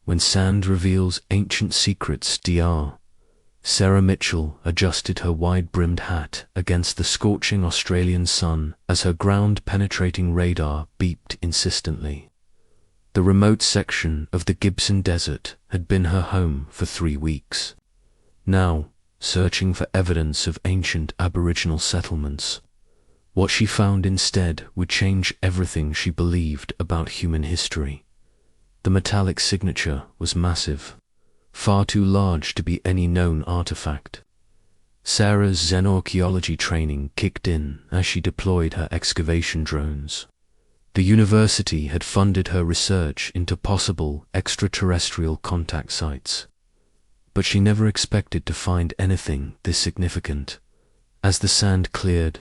when sand reveals ancient secrets. Dr. Sarah Mitchell adjusted her wide-brimmed hat against the scorching Australian sun as her ground-penetrating radar beeped insistently. The remote section of the Gibson Desert had been her home for 3 weeks. Now, searching for evidence of ancient Aboriginal settlements, what she found instead would change everything she believed about human history. The metallic signature was massive, far too large to be any known artifact. Sarah's xenorchaeology training kicked in as she deployed her excavation drones. The university had funded her research into possible extraterrestrial contact sites, but she never expected to find anything this significant. As the sand cleared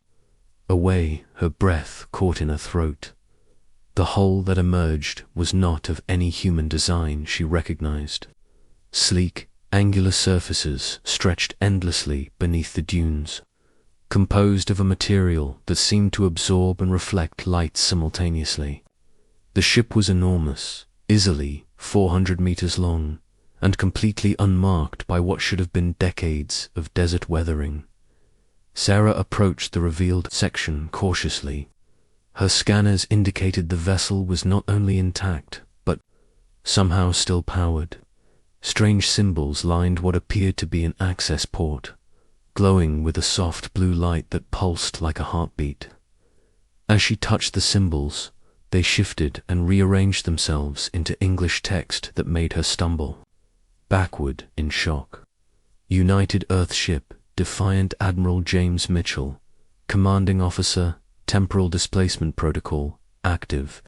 away, her breath caught in her throat. The hole that emerged was not of any human design she recognized. Sleek, angular surfaces stretched endlessly beneath the dunes, composed of a material that seemed to absorb and reflect light simultaneously. The ship was enormous, easily 400 meters long, and completely unmarked by what should have been decades of desert weathering. Sarah approached the revealed section cautiously. Her scanners indicated the vessel was not only intact, but somehow still powered. Strange symbols lined what appeared to be an access port, glowing with a soft blue light that pulsed like a heartbeat. As she touched the symbols, they shifted and rearranged themselves into English text that made her stumble backward in shock. United Earth Ship, Defiant Admiral James Mitchell, Commanding Officer, Temporal Displacement Protocol, active.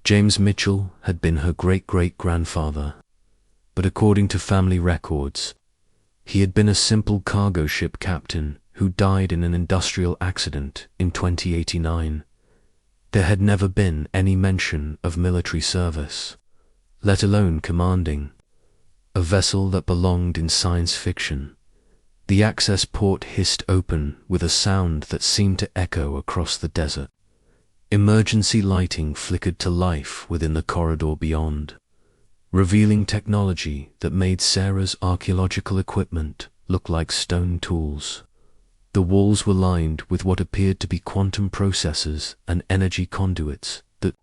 James Mitchell had been her great-great-grandfather, but according to family records, he had been a simple cargo ship captain who died in an industrial accident in 2089. There had never been any mention of military service, let alone commanding a vessel that belonged in science fiction. The access port hissed open with a sound that seemed to echo across the desert. Emergency lighting flickered to life within the corridor beyond, revealing technology that made Sarah's archaeological equipment look like stone tools. The walls were lined with what appeared to be quantum processors and energy conduits that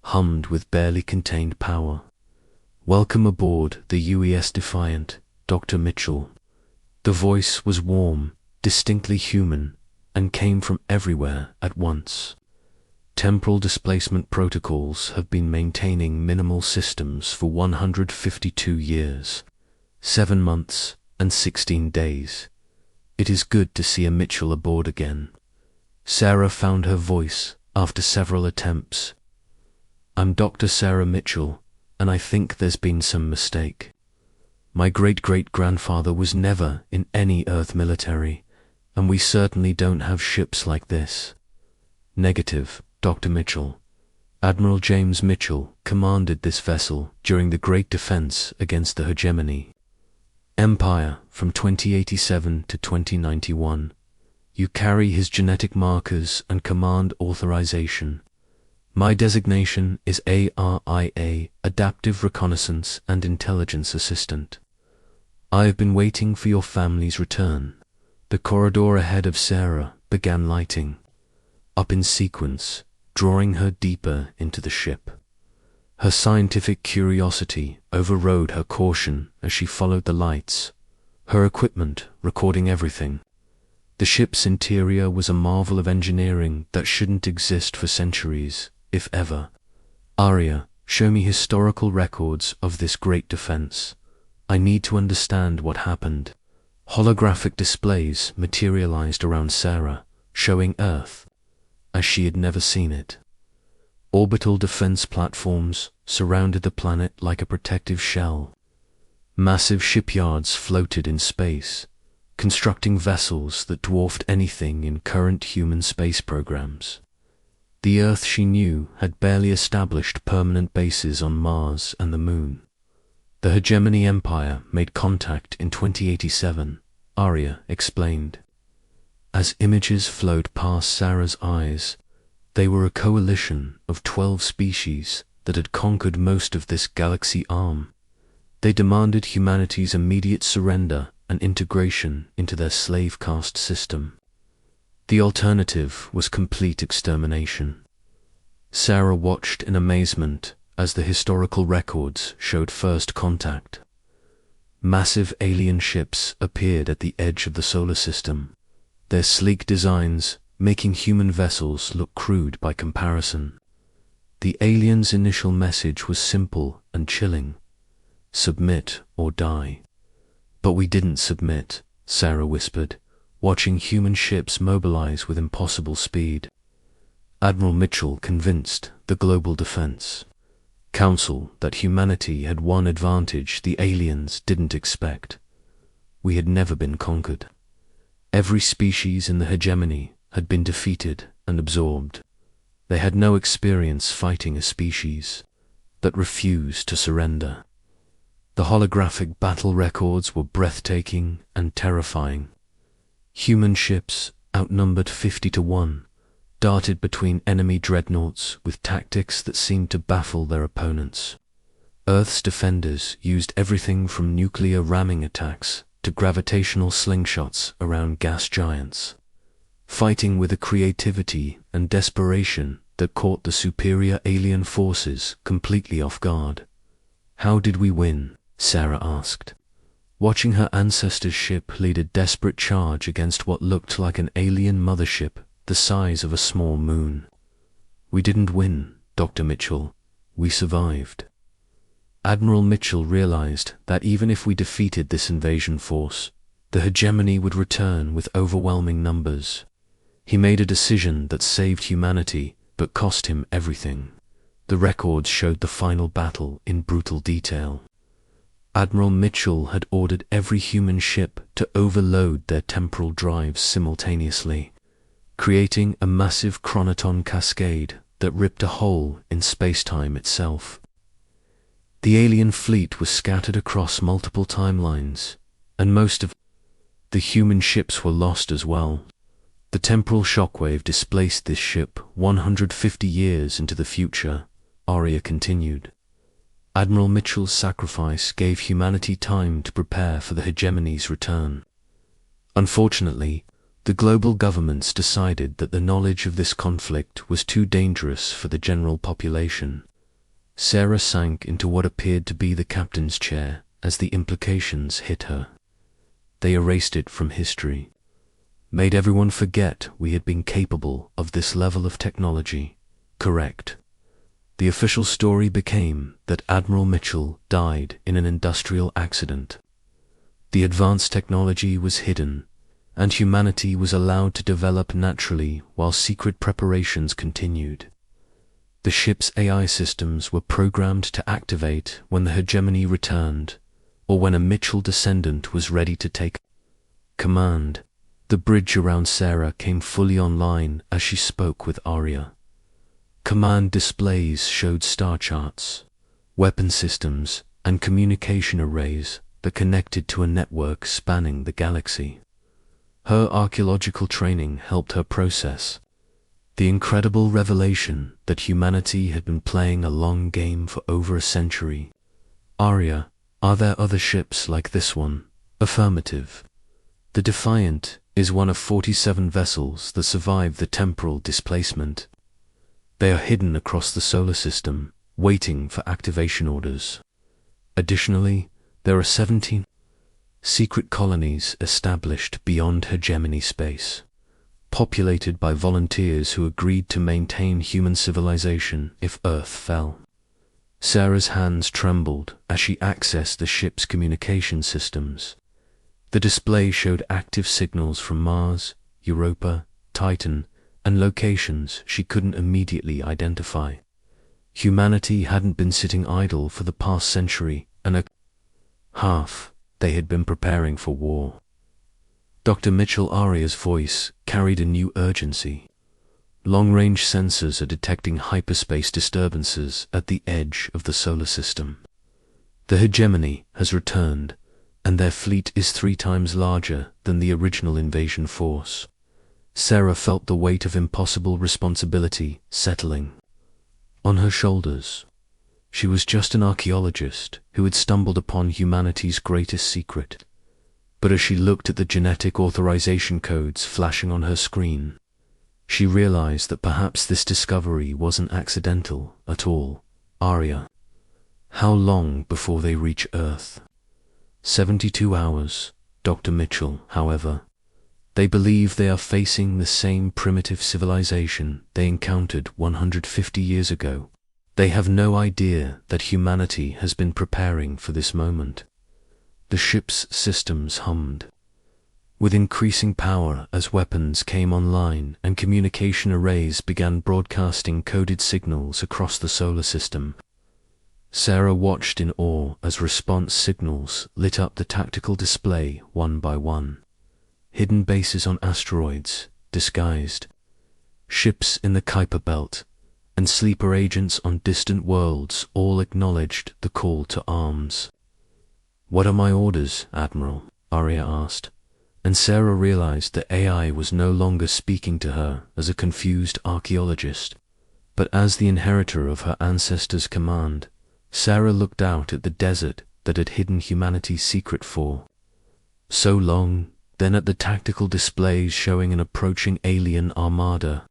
hummed with barely contained power. "Welcome aboard the UES Defiant, Dr. Mitchell." The voice was warm, distinctly human, and came from everywhere at once. Temporal displacement protocols have been maintaining minimal systems for 152 years, 7 months, and 16 days. It is good to see a Mitchell aboard again. Sarah found her voice after several attempts. "I'm Dr. Sarah Mitchell, and I think there's been some mistake. My great-great-grandfather was never in any Earth military, and we certainly don't have ships like this." "Negative, Dr. Mitchell. Admiral James Mitchell commanded this vessel during the Great Defense against the hegemony Empire from 2087 to 2091. You carry his genetic markers and command authorization. My designation is ARIA, Adaptive Reconnaissance and Intelligence Assistant. I have been waiting for your family's return." The corridor ahead of Sarah began lighting up in sequence, drawing her deeper into the ship. Her scientific curiosity overrode her caution as she followed the lights, her equipment recording everything. The ship's interior was a marvel of engineering that shouldn't exist for centuries, if ever. "Aria, show me historical records of this great defense. I need to understand what happened." Holographic displays materialized around Sarah, showing Earth as she had never seen it. Orbital defense platforms surrounded the planet like a protective shell. Massive shipyards floated in space, constructing vessels that dwarfed anything in current human space programs. The Earth she knew had barely established permanent bases on Mars and the Moon. The Hegemony Empire made contact in 2087, Aria explained. As images flowed past Sarah's eyes, they were a coalition of 12 species that had conquered most of this galaxy arm. They demanded humanity's immediate surrender and integration into their slave caste system. The alternative was complete extermination. Sarah watched in amazement as the historical records showed first contact. Massive alien ships appeared at the edge of the solar system, their sleek designs making human vessels look crude by comparison. The aliens' initial message was simple and chilling: submit or die. But we didn't submit, Sarah whispered, watching human ships mobilize with impossible speed. Admiral Mitchell convinced the Global Defense Council that humanity had one advantage the aliens didn't expect. We had never been conquered. Every species in the hegemony had been defeated and absorbed. They had no experience fighting a species that refused to surrender. The holographic battle records were breathtaking and terrifying. Human ships, outnumbered 50-1, darted between enemy dreadnoughts with tactics that seemed to baffle their opponents. Earth's defenders used everything from nuclear ramming attacks to gravitational slingshots around gas giants, fighting with a creativity and desperation that caught the superior alien forces completely off guard. How did we win? Sarah asked, watching her ancestor's ship lead a desperate charge against what looked like an alien mothership the size of a small moon. We didn't win, Dr. Mitchell. We survived. Admiral Mitchell realized that even if we defeated this invasion force, the hegemony would return with overwhelming numbers. He made a decision that saved humanity but cost him everything. The records showed the final battle in brutal detail. Admiral Mitchell had ordered every human ship to overload their temporal drives simultaneously, creating a massive chronoton cascade that ripped a hole in space-time itself. The alien fleet was scattered across multiple timelines, and most of the human ships were lost as well. The temporal shockwave displaced this ship 150 years into the future, Arya continued. Admiral Mitchell's sacrifice gave humanity time to prepare for the hegemony's return. Unfortunately, the global governments decided that the knowledge of this conflict was too dangerous for the general population. Sarah sank into what appeared to be the captain's chair as the implications hit her. They erased it from history, made everyone forget we had been capable of this level of technology. Correct. The official story became that Admiral Mitchell died in an industrial accident. The advanced technology was hidden, and humanity was allowed to develop naturally while secret preparations continued. The ship's AI systems were programmed to activate when the hegemony returned, or when a Mitchell descendant was ready to take command. The bridge around Sarah came fully online as she spoke with Arya. Command displays showed star charts, weapon systems, and communication arrays that connected to a network spanning the galaxy. Her archaeological training helped her process the incredible revelation that humanity had been playing a long game for over a century. Arya, are there other ships like this one? Affirmative. The Defiant is one of 47 vessels that survived the temporal displacement. They are hidden across the solar system, waiting for activation orders. Additionally, there are 17 secret colonies established beyond hegemony space, populated by volunteers who agreed to maintain human civilization if Earth fell. Sarah's hands trembled as she accessed the ship's communication systems. The display showed active signals from Mars, Europa, Titan, and locations she couldn't immediately identify. Humanity hadn't been sitting idle for the past century and a half. They had been preparing for war. Dr. Mitchell Arya's voice carried a new urgency. Long-range sensors are detecting hyperspace disturbances at the edge of the solar system. The hegemony has returned, and their fleet is 3 times larger than the original invasion force. Sarah felt the weight of impossible responsibility settling on her shoulders. She was just an archaeologist who had stumbled upon humanity's greatest secret. But as she looked at the genetic authorization codes flashing on her screen, she realized that perhaps this discovery wasn't accidental at all. Arya. How long before they reach Earth? 72 hours, Dr. Mitchell, however. They believe they are facing the same primitive civilization they encountered 150 years ago. They have no idea that humanity has been preparing for this moment. The ship's systems hummed with increasing power as weapons came online and communication arrays began broadcasting coded signals across the solar system. Sarah watched in awe as response signals lit up the tactical display one by one. Hidden bases on asteroids, disguised, ships in the Kuiper Belt, and sleeper agents on distant worlds all acknowledged the call to arms. "What are my orders, Admiral?" Arya asked, and Sarah realized that AI was no longer speaking to her as a confused archaeologist, but as the inheritor of her ancestors' command. Sarah looked out at the desert that had hidden humanity's secret for so long, then at the tactical displays showing an approaching alien armada.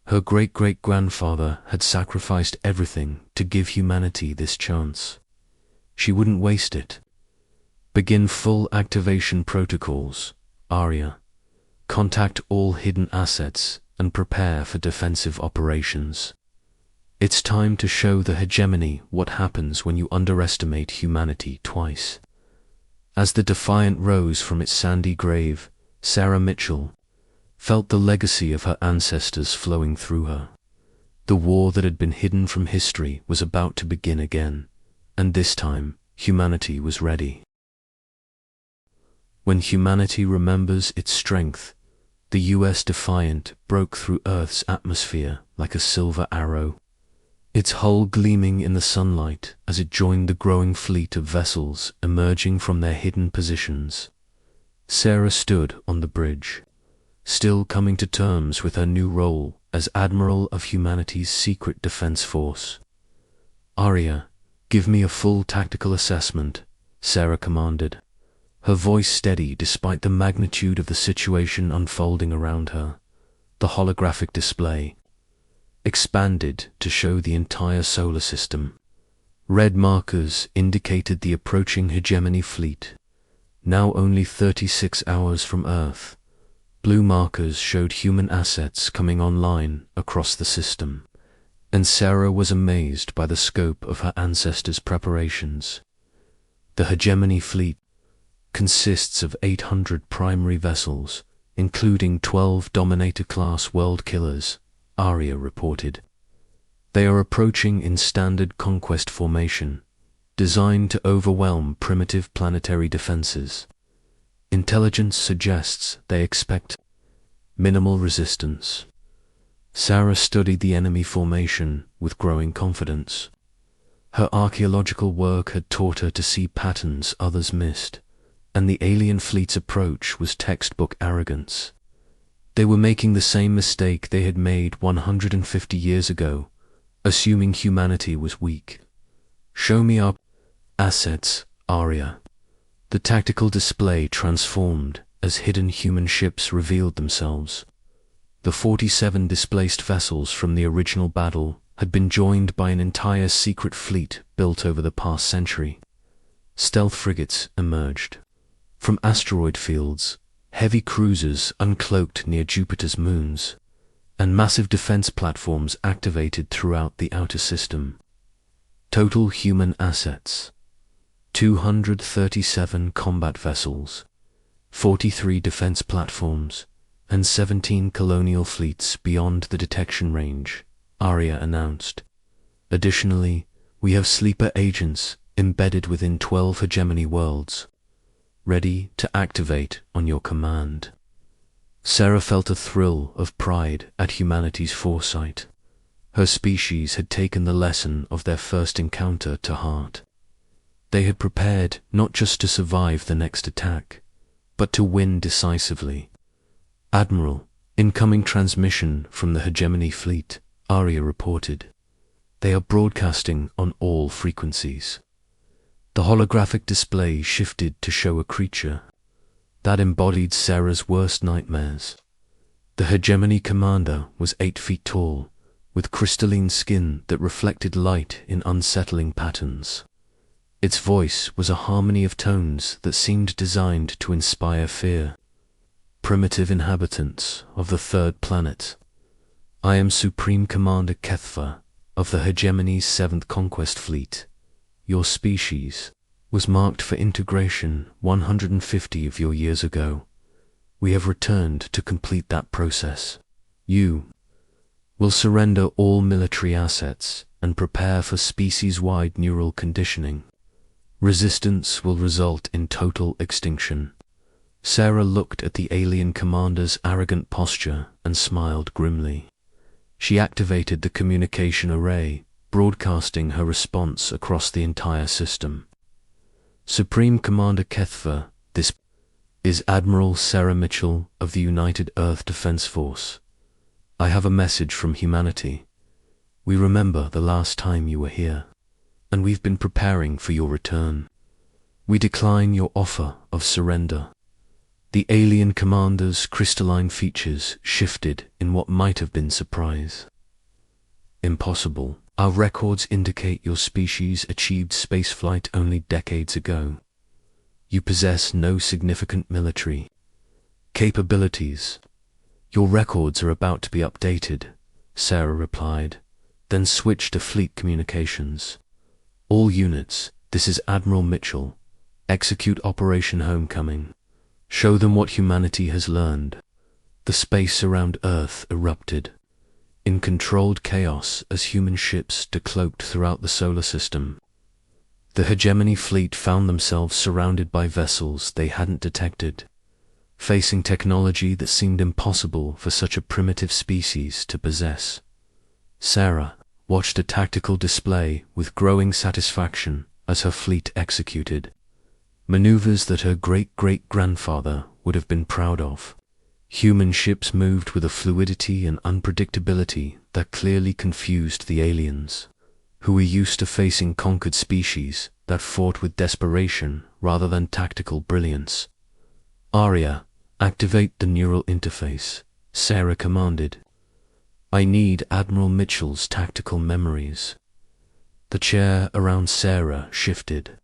Her great-great-grandfather had sacrificed everything to give humanity this chance. She wouldn't waste it. Begin full activation protocols, Arya. Contact all hidden assets and prepare for defensive operations. It's time to show the hegemony what happens when you underestimate humanity twice. As the Defiant rose from its sandy grave, Sarah Mitchell felt the legacy of her ancestors flowing through her. The war that had been hidden from history was about to begin again, and this time humanity was ready. When humanity remembers its strength, the US Defiant broke through Earth's atmosphere like a silver arrow, its hull gleaming in the sunlight as it joined the growing fleet of vessels emerging from their hidden positions. Sarah stood on the bridge, still coming to terms with her new role as Admiral of humanity's secret defense force. "Arya, give me a full tactical assessment," Sarah commanded, her voice steady despite the magnitude of the situation unfolding around her. The holographic display expanded to show the entire solar system. Red markers indicated the approaching hegemony fleet, now only 36 hours from Earth. Blue markers showed human assets coming online across the system, and Sarah was amazed by the scope of her ancestors' preparations. The hegemony fleet consists of 800 primary vessels, including 12 Dominator-class world killers, Arya reported. They are approaching in standard conquest formation, designed to overwhelm primitive planetary defenses. Intelligence suggests they expect minimal resistance. Sarah studied the enemy formation with growing confidence. Her archaeological work had taught her to see patterns others missed, and the alien fleet's approach was textbook arrogance. They were making the same mistake they had made 150 years ago, assuming humanity was weak. "Show me our assets, Arya." The tactical display transformed as hidden human ships revealed themselves. The 47 displaced vessels from the original battle had been joined by an entire secret fleet built over the past century. Stealth frigates emerged from asteroid fields, heavy cruisers uncloaked near Jupiter's moons, and massive defense platforms activated throughout the outer system. Total human assets: 237 combat vessels, 43 defense platforms, and 17 colonial fleets beyond the detection range, Arya announced. Additionally, we have sleeper agents embedded within 12 hegemony worlds, ready to activate on your command. Sarah felt a thrill of pride at humanity's foresight. Her species had taken the lesson of their first encounter to heart. They had prepared not just to survive the next attack, but to win decisively. "Admiral, incoming transmission from the hegemony fleet," Arya reported. They are broadcasting on all frequencies. The holographic display shifted to show a creature that embodied Sarah's worst nightmares. The hegemony commander was 8 feet tall, with crystalline skin that reflected light in unsettling patterns. Its voice was a harmony of tones that seemed designed to inspire fear. Primitive inhabitants of the third planet, I am Supreme Commander HFY of the hegemony's 7th Conquest Fleet. Your species was marked for integration 150 of your years ago. We have returned to complete that process. You will surrender all military assets and prepare for species-wide neural conditioning. Resistance will result in total extinction. Sarah looked at the alien commander's arrogant posture and smiled grimly. She activated the communication array, broadcasting her response across the entire system. Supreme Commander HFY, this is Admiral Sarah Mitchell of the United Earth Defense Force. I have a message from humanity. We remember the last time you were here, and we've been preparing for your return. We decline your offer of surrender. The alien commander's crystalline features shifted in what might have been surprise. Impossible. Our records indicate your species achieved spaceflight only decades ago. You possess no significant military capabilities. Your records are about to be updated, Sarah replied, then switched to fleet communications. All units, this is Admiral Mitchell. Execute Operation Homecoming. Show them what humanity has learned. The space around Earth erupted in controlled chaos as human ships decloaked throughout the solar system. The hegemony fleet found themselves surrounded by vessels they hadn't detected, facing technology that seemed impossible for such a primitive species to possess. Sarah watched a tactical display with growing satisfaction as her fleet executed maneuvers that her great-great-grandfather would have been proud of. Human ships moved with a fluidity and unpredictability that clearly confused the aliens, who were used to facing conquered species that fought with desperation rather than tactical brilliance. Arya, activate the neural interface, Sarah commanded. I need Admiral Mitchell's tactical memories. The chair around Sarah shifted,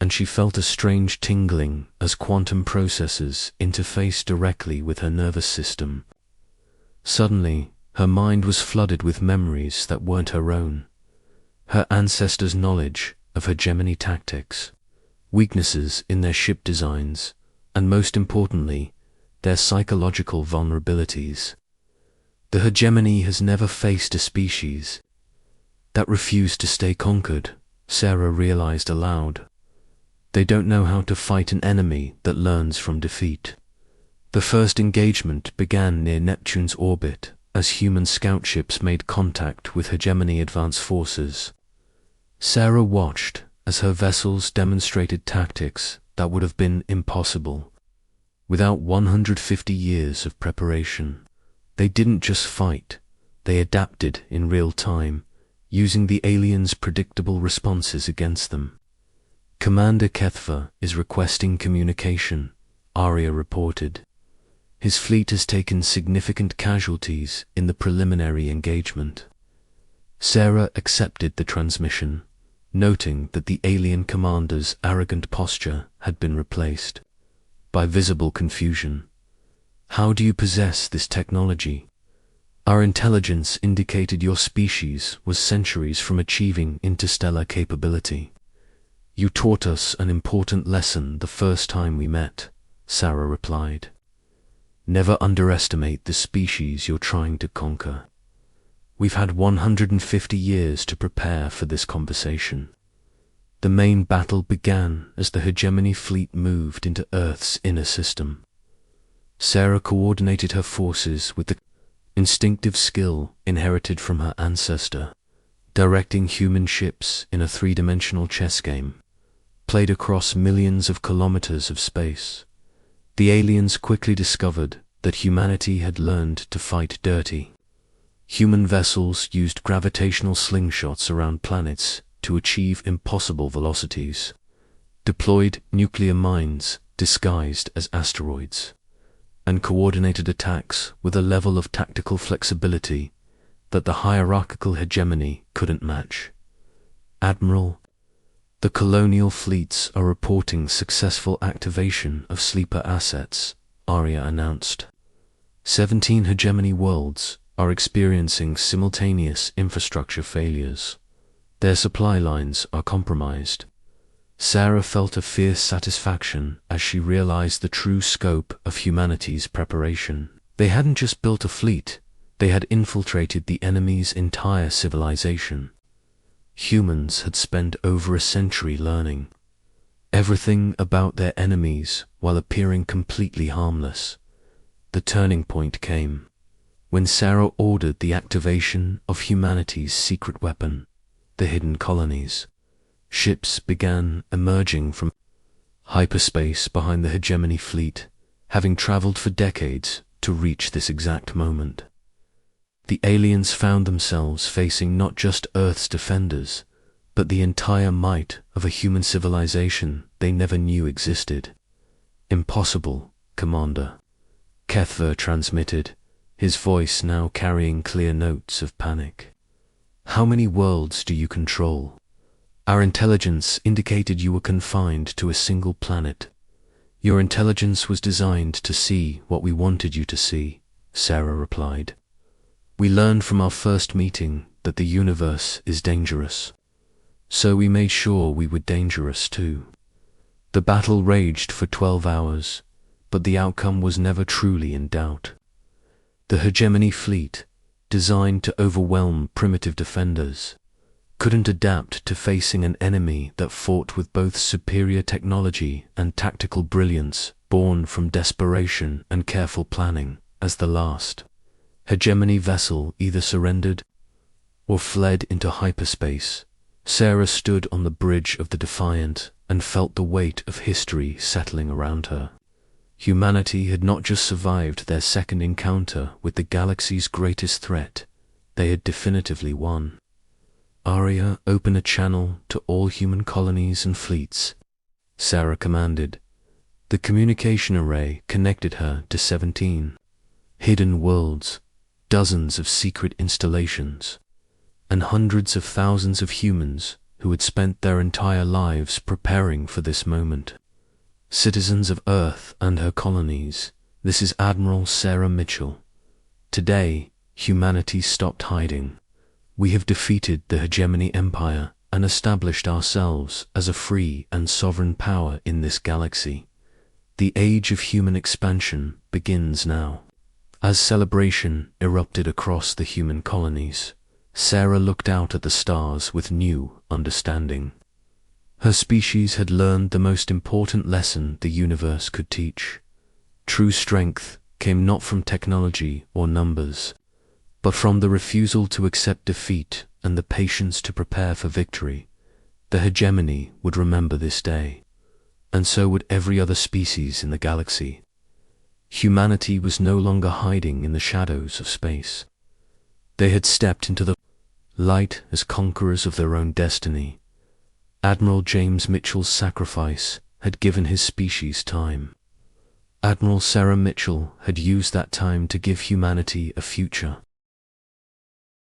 and she felt a strange tingling as quantum processors interfaced directly with her nervous system. Suddenly, her mind was flooded with memories that weren't her own. Her ancestors' knowledge of hegemony tactics, weaknesses in their ship designs, and most importantly, their psychological vulnerabilities. The hegemony has never faced a species that refused to stay conquered, Sarah realized aloud. They don't know how to fight an enemy that learns from defeat. The first engagement began near Neptune's orbit as human scout ships made contact with hegemony advance forces. Sarah watched as her vessels demonstrated tactics that would have been impossible without 150 years of preparation. They didn't just fight, they adapted in real time, using the aliens' predictable responses against them. Commander HFY is requesting communication, Arya reported. His fleet has taken significant casualties in the preliminary engagement. Sarah accepted the transmission, noting that the alien commander's arrogant posture had been replaced by visible confusion. How do you possess this technology? Our intelligence indicated your species was centuries from achieving interstellar capability. You taught us an important lesson the first time we met, Sarah replied. Never underestimate the species you're trying to conquer. We've had 150 years to prepare for this conversation. The main battle began as the hegemony fleet moved into Earth's inner system. Sarah coordinated her forces with the instinctive skill inherited from her ancestor, directing human ships in a three-dimensional chess game, played across millions of kilometers of space. The aliens quickly discovered that humanity had learned to fight dirty. Human vessels used gravitational slingshots around planets to achieve impossible velocities, deployed nuclear mines disguised as asteroids, and coordinated attacks with a level of tactical flexibility that the hierarchical hegemony couldn't match. Admiral, the colonial fleets are reporting successful activation of sleeper assets, Arya announced. 17 hegemony worlds are experiencing simultaneous infrastructure failures. Their supply lines are compromised. Sarah felt a fierce satisfaction as she realized the true scope of humanity's preparation. They hadn't just built a fleet, they had infiltrated the enemy's entire civilization. Humans had spent over a century learning everything about their enemies while appearing completely harmless. The turning point came when Sarah ordered the activation of humanity's secret weapon, the hidden colonies. Ships began emerging from hyperspace behind the hegemony fleet, having traveled for decades to reach this exact moment. The aliens found themselves facing not just Earth's defenders, but the entire might of a human civilization they never knew existed. "Impossible, Commander," Kethver transmitted, his voice now carrying clear notes of panic. "How many worlds do you control? Our intelligence indicated you were confined to a single planet. Your intelligence was designed to see what we wanted you to see," Sarah replied. "We learned from our first meeting that the universe is dangerous. So we made sure we were dangerous too." The battle raged for 12 hours, but the outcome was never truly in doubt. The hegemony fleet, designed to overwhelm primitive defenders, couldn't adapt to facing an enemy that fought with both superior technology and tactical brilliance born from desperation and careful planning. As the last hegemony vessel either surrendered or fled into hyperspace, Sarah stood on the bridge of the Defiant and felt the weight of history settling around her. Humanity had not just survived their second encounter with the galaxy's greatest threat, they had definitively won. "Arya, open a channel to all human colonies and fleets," Sarah commanded. The communication array connected her to 17 hidden worlds, dozens of secret installations, and hundreds of thousands of humans who had spent their entire lives preparing for this moment. "Citizens of Earth and her colonies, this is Admiral Sarah Mitchell. Today, humanity stopped hiding. We have defeated the hegemony empire and established ourselves as a free and sovereign power in this galaxy. The age of human expansion begins now." As celebration erupted across the human colonies, Sarah looked out at the stars with new understanding. Her species had learned the most important lesson the universe could teach. True strength came not from technology or numbers, but from the refusal to accept defeat and the patience to prepare for victory. The hegemony would remember this day, and so would every other species in the galaxy. Humanity was no longer hiding in the shadows of space. They had stepped into the light as conquerors of their own destiny. Admiral James Mitchell's sacrifice had given his species time. Admiral Sarah Mitchell had used that time to give humanity a future.